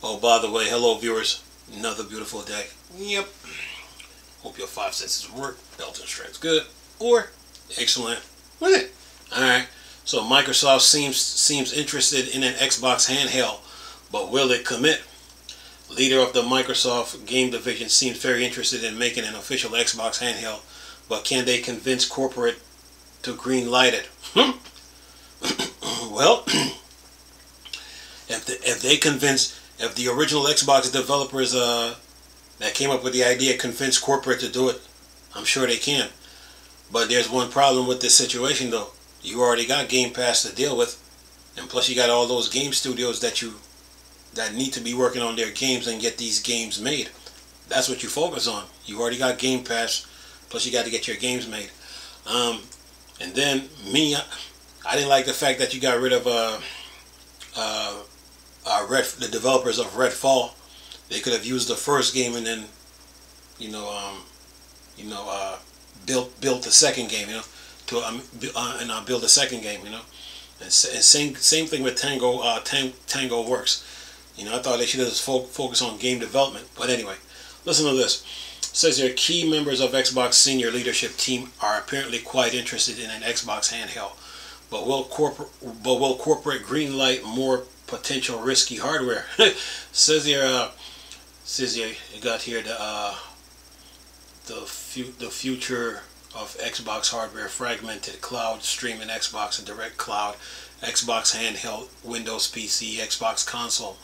Oh, by the way, hello viewers. Another beautiful day. Yep. Hope your five senses work. Belt and strength's good. Or excellent with it. Alright. So Microsoft seems interested in an Xbox handheld, but will it commit? Leader of the Microsoft game division seems very interested in making an official Xbox handheld, but can they convince corporate to green light it? Well, if the original Xbox developers that came up with the idea convince corporate to do it, I'm sure they can. But there's one problem with this situation though. You already got Game Pass to deal with, and plus you got all those game studios that need to be working on their games and get these games made. That's what you focus on. You already got Game Pass, plus you got to get your games made. And then me, I didn't like the fact that you got rid of the developers of Redfall. They could have used the first game and then, built the second game, build a second game, And same thing with Tango Works. I thought they should just focus on game development. But anyway, listen to this. It says here, key members of Xbox senior leadership team are apparently quite interested in an Xbox handheld. But will corporate greenlight more potential risky hardware? says here, you got here the future of Xbox hardware: fragmented cloud streaming, Xbox and direct cloud, Xbox handheld, Windows PC, Xbox console.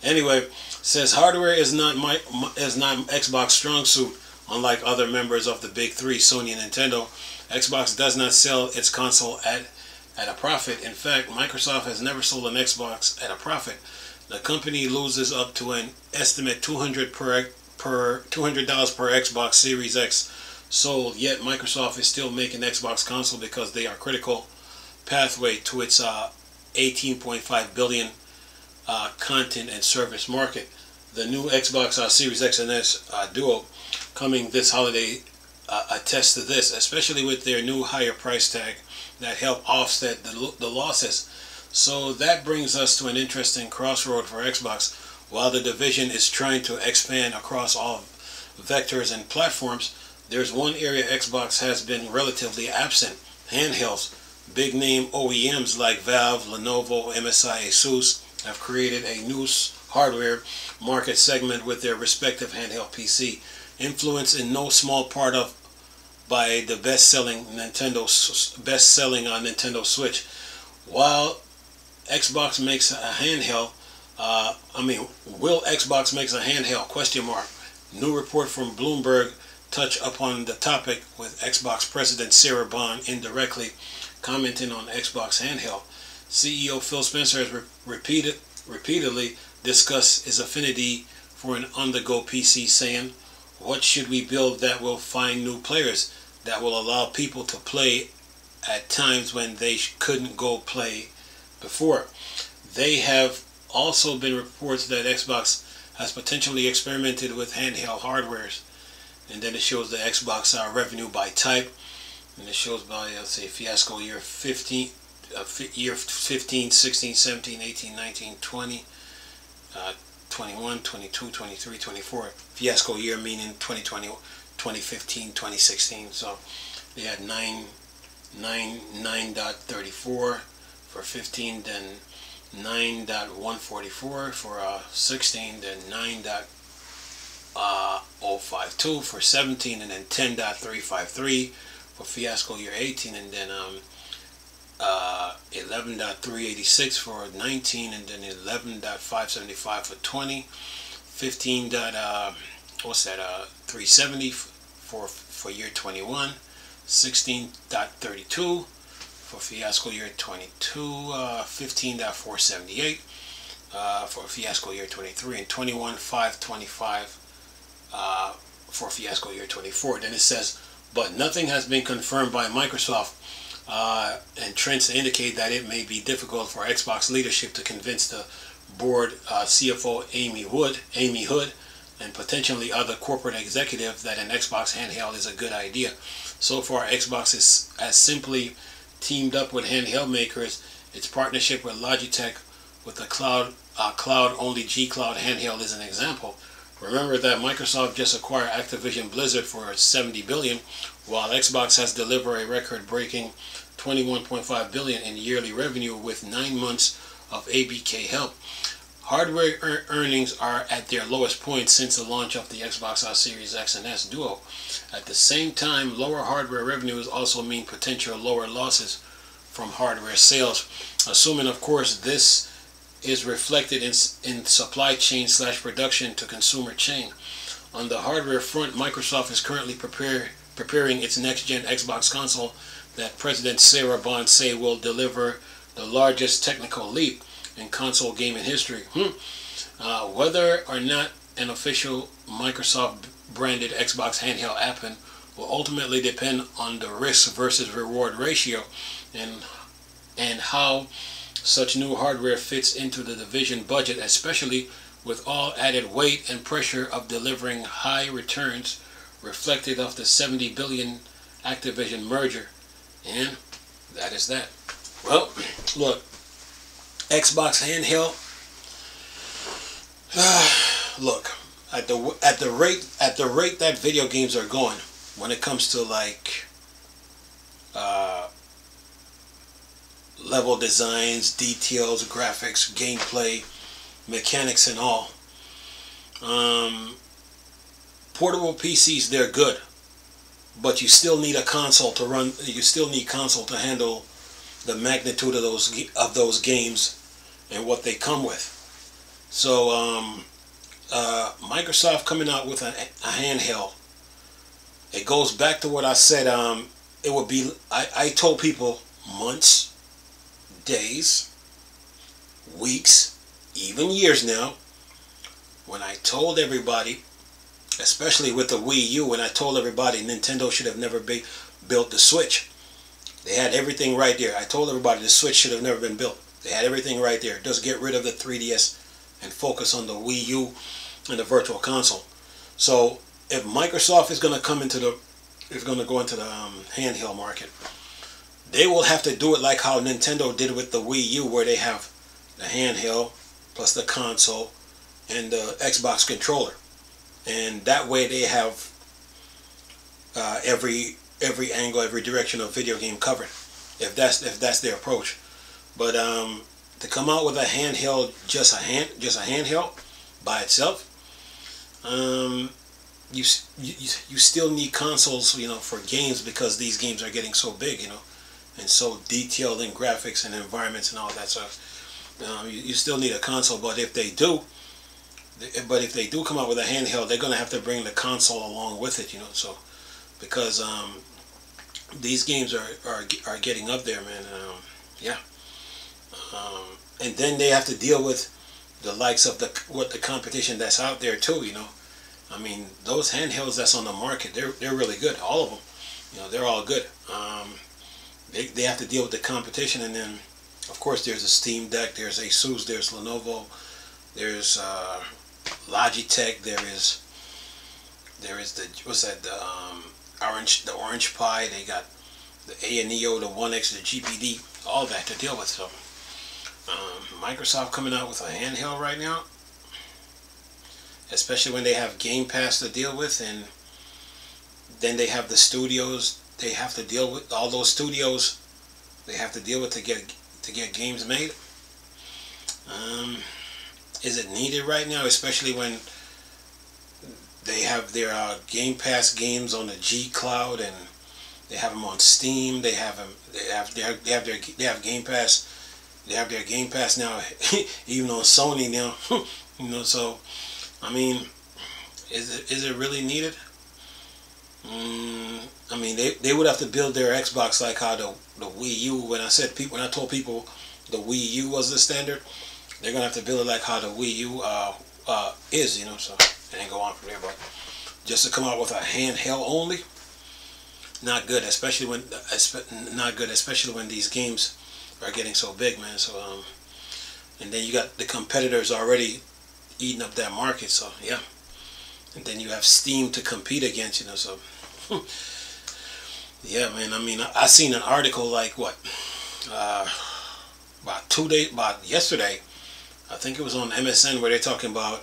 Anyway, says hardware is not Xbox strong suit. Unlike other members of the big three, Sony and Nintendo, Xbox does not sell its console at a profit. In fact, Microsoft has never sold an Xbox at a profit. The company loses up to an estimate $200 per Xbox Series X sold, yet Microsoft is still making Xbox console because they are critical pathway to its 18.5 billion content and service market. The new Xbox Series X and S Duo coming this holiday attests to this, especially with their new higher price tag that help offset the losses. So that brings us to an interesting crossroad for Xbox. While the division is trying to expand across all vectors and platforms, there's one area Xbox has been relatively absent: handhelds. Big name OEMs like Valve, Lenovo, MSI, ASUS have created a new hardware market segment with their respective handheld PC, influenced in no small part by the best-selling Nintendo Switch. While Xbox makes a handheld, will Xbox makes a handheld? Question mark. New report from Bloomberg touch upon the topic, with Xbox President Sarah Bond indirectly commenting on Xbox handheld. CEO Phil Spencer has repeatedly discussed his affinity for an on-the-go PC, saying, "What should we build that will find new players, that will allow people to play at times when they couldn't go play before?" They have also been reports that Xbox has potentially experimented with handheld hardwares. And then it shows the Xbox revenue by type, and it shows by, let's say, fiasco year 15, 16, 17, 18, 19, 20, 21, 22, 23, 24. Fiasco year meaning 2020, 2015, 2016. So they had 9.34 for 15, then 9.144 for 16, then 9.052 for 17, and then 10.353 for fiasco year 18, and then 11.386 for 19, and then 11.575 for 20, 370 for year 21, 16.32 for fiasco year 22, 15.478 for fiasco year 23, and 21.525 for fiasco year 24. Then it says, but nothing has been confirmed by Microsoft, and trends indicate that it may be difficult for Xbox leadership to convince the board, CFO Amy Hood, and potentially other corporate executives that an Xbox handheld is a good idea. So far, Xbox has simply teamed up with handheld makers. Its partnership with Logitech with the cloud cloud-only G Cloud handheld is an example. Remember that Microsoft just acquired Activision Blizzard for $70 billion, while Xbox has delivered a record-breaking $21.5 billion in yearly revenue with 9 months of ABK help. Hardware earnings are at their lowest point since the launch of the Xbox Series X and S Duo. At the same time, lower hardware revenues also mean potential lower losses from hardware sales, assuming, of course, this is reflected in supply chain / production to consumer chain. On the hardware front, Microsoft is currently preparing its next-gen Xbox console that President Sarah Bond say will deliver the largest technical leap in console gaming history. Whether or not an official Microsoft branded Xbox handheld happen will ultimately depend on the risk versus reward ratio and how such new hardware fits into the division budget, especially with all added weight and pressure of delivering high returns reflected of the $70 billion Activision merger. And that is that. Well, look, Xbox handheld. Look, at the rate that video games are going, when it comes to like level designs, details, graphics, gameplay, mechanics, and all, portable PCs, they're good, but you still need a console to run. You still need console to handle the magnitude of those games and what they come with. So Microsoft coming out with a handheld, it goes back to what I said. It would be, I told people months, days, weeks, even years now, when I told everybody, especially with the Wii U, when I told everybody Nintendo should have never built the Switch. They had everything right there. I told everybody the Switch should have never been built. They had everything right there. Just get rid of the 3DS and focus on the Wii U and the Virtual Console. So if Microsoft is going to go into the handheld market, they will have to do it like how Nintendo did with the Wii U, where they have the handheld plus the console and the Xbox controller, and that way they have every angle, every direction of video game covered. If that's their approach. But to come out with a handheld, just a handheld by itself, you still need consoles, for games, because these games are getting so big, and so detailed in graphics and environments and all that stuff. You still need a console. But if they do come out with a handheld, they're gonna have to bring the console along with it, So because these games are getting up there, man. Yeah. And then they have to deal with the likes of the competition that's out there too, I mean, those handhelds that's on the market, they're really good. All of them, they're all good. They have to deal with the competition, and then of course there's a Steam Deck, there's Asus, there's Lenovo, there's Logitech, there is the Orange Pi, they got the A&EO, the 1X, the GPD, all that to deal with. So Microsoft coming out with a handheld right now, especially when they have Game Pass to deal with, and then they have the studios they have to deal with, all those studios they have to deal with to get games made. Is it needed right now, especially when they have their Game Pass games on the G Cloud, and they have them on Steam. They have Game Pass. They have their Game Pass now, even on Sony now. So I mean, is it really needed? I mean, they would have to build their Xbox like how the Wii U. When I told people the Wii U was the standard, they're gonna have to build it like how the Wii U is, So and then go on from there. But just to come out with a handheld only, not good, especially when these games are getting so big, man. So and then you got the competitors already eating up that market. So yeah, and then you have Steam to compete against, So yeah, man. I mean, I seen an article like about yesterday, I think it was on MSN where they're talking about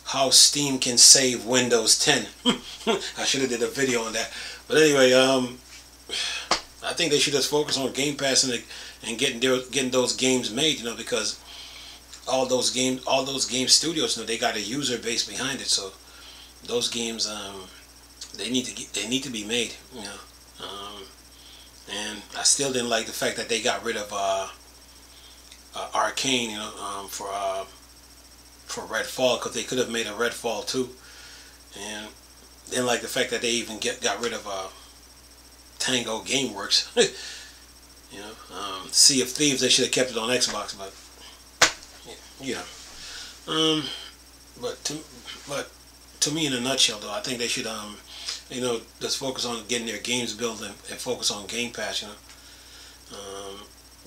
how Steam can save Windows 10. I should have did a video on that. But anyway, I think they should just focus on Game Pass and getting those games made, you know, because all those game studios, you know, they got a user base behind it, so those games they need to be made, you know. And I still didn't like the fact that they got rid of Arcane, you know, for Redfall, because they could have made a Redfall 2, and didn't like the fact that they even got rid of Tango Gameworks. You know, Sea of Thieves, they should have kept it on Xbox, but you know, but to me, in a nutshell, though, I think they should you know, just focus on getting their games built and focus on Game Pass. You know,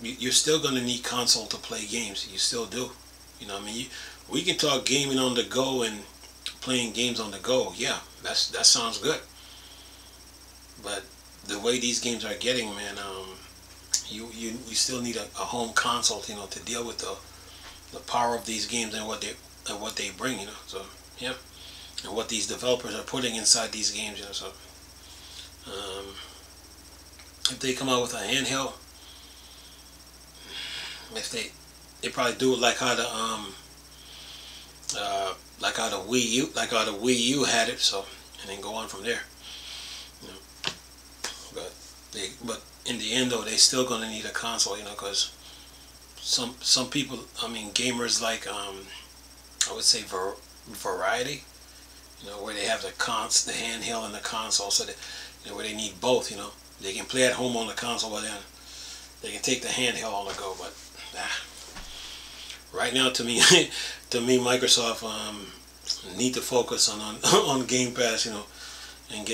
you're still gonna need console to play games. You still do. You know, I mean, we can talk gaming on the go and playing games on the go. Yeah, that sounds good. But the way these games are getting, man, you still need a home console, you know, to deal with the power of these games and what they bring, you know. So yeah, and what these developers are putting inside these games, you know. So if they come out with a handheld, if they probably do it like how the Wii U had it, so, and then go on from there, you know. But in the end, though, they still gonna need a console, you know, because some people, I mean, gamers like I would say variety, you know, where they have the handheld and the console, so that, you know, where they need both, you know. They can play at home on the console, but then they can take the handheld on the go. But right now, to me, Microsoft need to focus on Game Pass, you know, and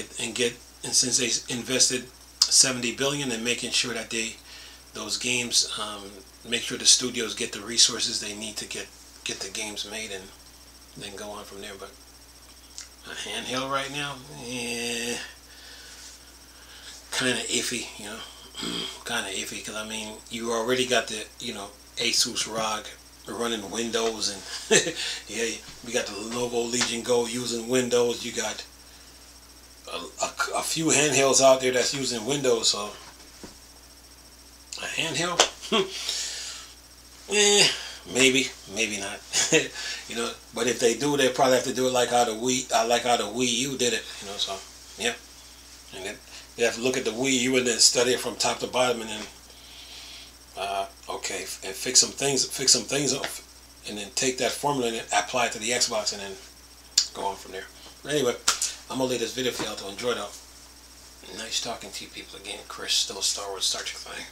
since they invested $70 billion in making sure that those games, make sure the studios get the resources they need to get the games made, and then go on from there. But a handheld right now, kind of iffy, you know. Kind of iffy, because I mean, you already got the, you know, Asus ROG running Windows, and yeah, we got the Lenovo Legion Go using Windows. You got a few handhelds out there that's using Windows, so a handheld, maybe not. You know, but if they do, they probably have to do it like how the Wii U did it, you know. So yeah, and then they have to look at the Wii U and then study it from top to bottom, and then okay, and fix some things up, and then take that formula and apply it to the Xbox, and then go on from there. But anyway, I'm gonna leave this video for y'all to enjoy, though. Nice talking to you people again. Chris, still a Star Wars Star Trek fan.